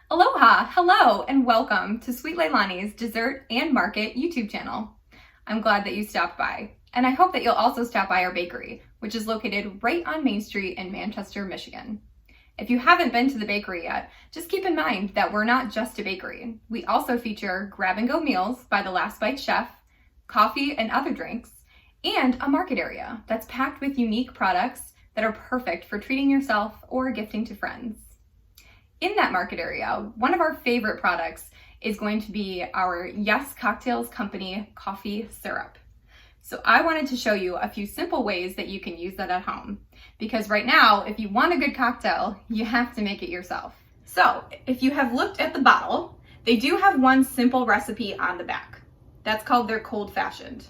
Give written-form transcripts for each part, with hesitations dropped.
Aloha, hello, and welcome to Sweet Leilani's Dessert and Market YouTube channel. I'm glad that you stopped by, and I hope that you'll also stop by our bakery, which is located right on Main Street in Manchester, Michigan. If you haven't been to the bakery yet, just keep in mind that we're not just a bakery. We also feature grab-and-go meals by the Last Bite chef, coffee and other drinks, and a market area that's packed with unique products that are perfect for treating yourself or gifting to friends. In that market area, one of our favorite products is going to be our Yes Cocktails Company coffee syrup. So I wanted to show you a few simple ways that you can use that at home. Because right now, if you want a good cocktail, you have to make it yourself. So if you have looked at the bottle, they do have one simple recipe on the back. That's called their cold fashioned.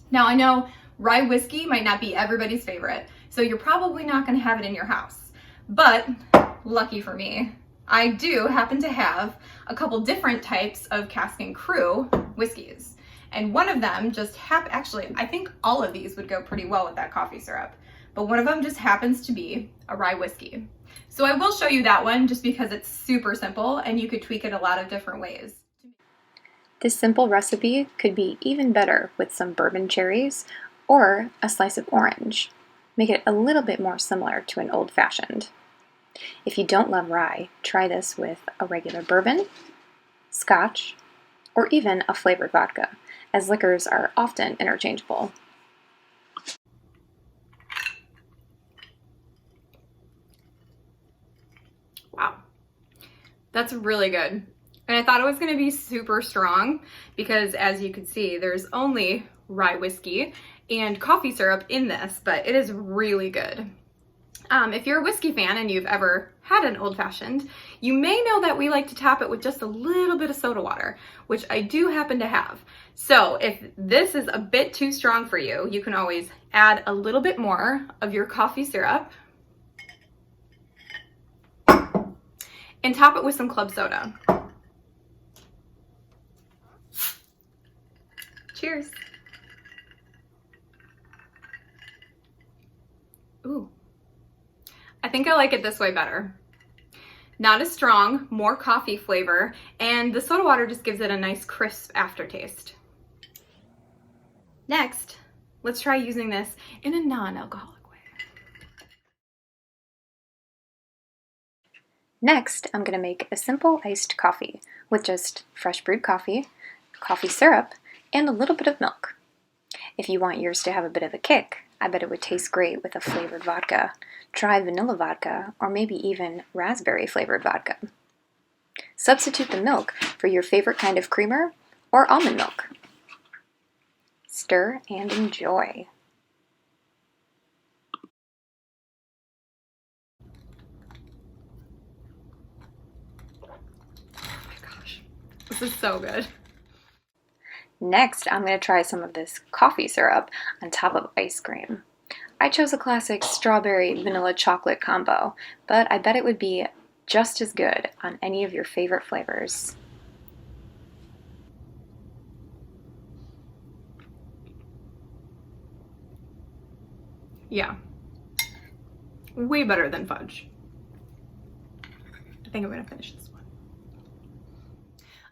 Now I know rye whiskey might not be everybody's favorite, so you're probably not gonna have it in your house. But lucky for me, I do happen to have a couple different types of cask and crew whiskeys. And one of them actually, I think all of these would go pretty well with that coffee syrup, but one of them just happens to be a rye whiskey. So I will show you that one just because it's super simple and you could tweak it a lot of different ways. This simple recipe could be even better with some bourbon cherries or a slice of orange. Make it a little bit more similar to an old-fashioned. If you don't love rye, try this with a regular bourbon, scotch, or even a flavored vodka, as liquors are often interchangeable. Wow, that's really good. And I thought it was going to be super strong because, as you can see, there's only rye whiskey and coffee syrup in this, but it is really good. If you're a whiskey fan and you've ever had an old-fashioned, you may know that we like to top it with just a little bit of soda water, which I do happen to have. So if this is a bit too strong for you, you can always add a little bit more of your coffee syrup and top it with some club soda. Cheers. Ooh. I think I like it this way better. Not as strong, more coffee flavor, and the soda water just gives it a nice crisp aftertaste. Next, let's try using this in a non-alcoholic way. Next, I'm going to make a simple iced coffee with just fresh brewed coffee, coffee syrup, and a little bit of milk. If you want yours to have a bit of a kick, I bet it would taste great with a flavored vodka. Try vanilla vodka or maybe even raspberry flavored vodka. Substitute the milk for your favorite kind of creamer or almond milk. Stir and enjoy. Oh my gosh, this is so good. Next, I'm going to try some of this coffee syrup on top of ice cream. I chose a classic strawberry vanilla chocolate combo, but I bet it would be just as good on any of your favorite flavors. Yeah, way better than fudge. I think I'm gonna finish this one.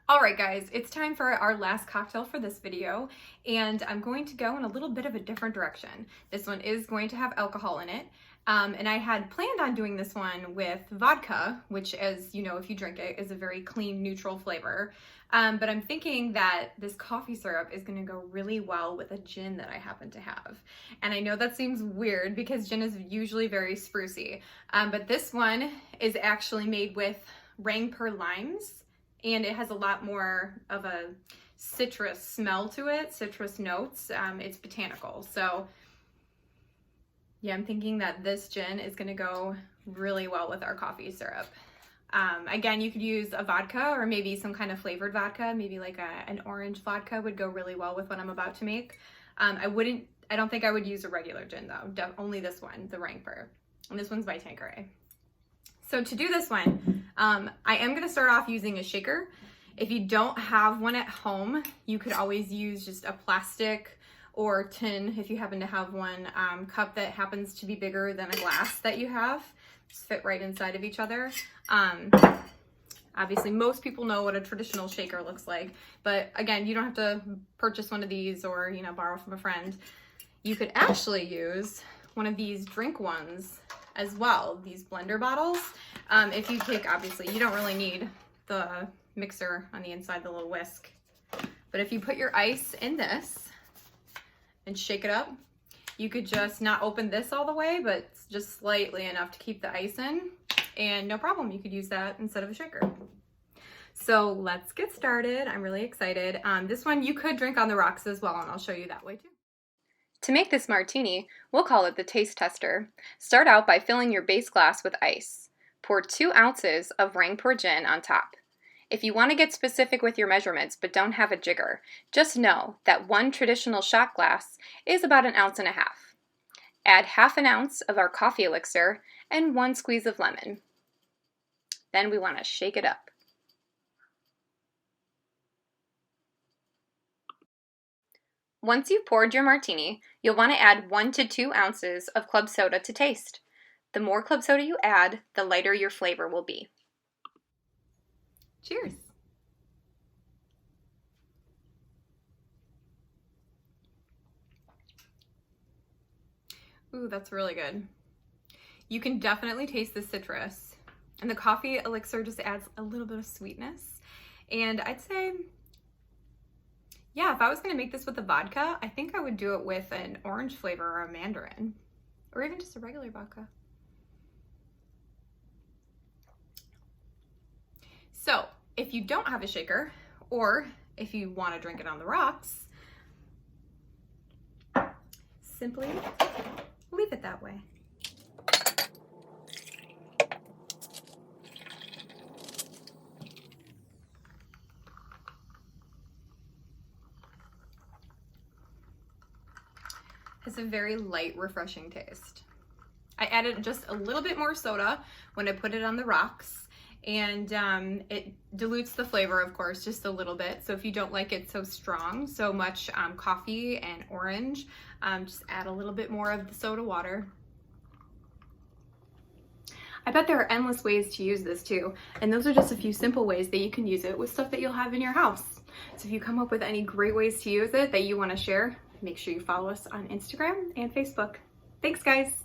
All right, guys, it's time for our last cocktail for this video, and I'm going to go in a little bit of a different direction. This one is going to have alcohol in it, and I had planned on doing this one with vodka, which, as you know, if you drink it, is a very clean, neutral flavor. But I'm thinking that this coffee syrup is going to go really well with a gin that I happen to have. And I know that seems weird because gin is usually very sprucey, but this one is actually made with Rangpur limes. And it has a lot more of a citrus smell to it, citrus notes. It's botanical. So yeah, I'm thinking that this gin is gonna go really well with our coffee syrup. Again, you could use a vodka or maybe some kind of flavored vodka, maybe like an orange vodka would go really well with what I'm about to make. I don't think I would use a regular gin though, only this one, the Rangpur. And this one's by Tanqueray. So to do this one, I am gonna start off using a shaker. If you don't have one at home, you could always use just a plastic or tin, if you happen to have one, cup that happens to be bigger than a glass that you have. Just fit right inside of each other. Obviously, most people know what a traditional shaker looks like, but again, you don't have to purchase one of these or, you know, borrow from a friend. You could actually use one of these drink ones as well, these blender bottles. If you take, obviously, you don't really need the mixer on the inside, the little whisk. But if you put your ice in this and shake it up, you could just not open this all the way, but just slightly enough to keep the ice in, and no problem, you could use that instead of a shaker. So let's get started. I'm really excited. This one you could drink on the rocks as well, and I'll show you that way too. To make this martini, we'll call it the taste tester. Start out by filling your base glass with ice. Pour 2 ounces of Rangpur gin on top. If you want to get specific with your measurements but don't have a jigger, just know that 1 traditional shot glass is about 1.5 ounces. Add 1/2 ounce of our coffee elixir and 1 squeeze of lemon. Then we want to shake it up. Once you've poured your martini, you'll want to add 1 to 2 ounces of club soda to taste. The more club soda you add, the lighter your flavor will be. Cheers. Ooh, that's really good. You can definitely taste the citrus, and the coffee elixir just adds a little bit of sweetness. And I'd say, yeah, if I was gonna make this with a vodka, I think I would do it with an orange flavor or a mandarin, or even just a regular vodka. So if you don't have a shaker, or if you want to drink it on the rocks, simply leave it that way. It's a very light, refreshing taste. I added just a little bit more soda when I put it on the rocks, and it dilutes the flavor, of course, just a little bit. So if you don't like it so strong, so much coffee and orange, just add a little bit more of the soda water. I bet there are endless ways to use this too, and those are just a few simple ways that you can use it with stuff that you'll have in your house. So if you come up with any great ways to use it that you want to share, make sure you follow us on Instagram and Facebook. Thanks, guys.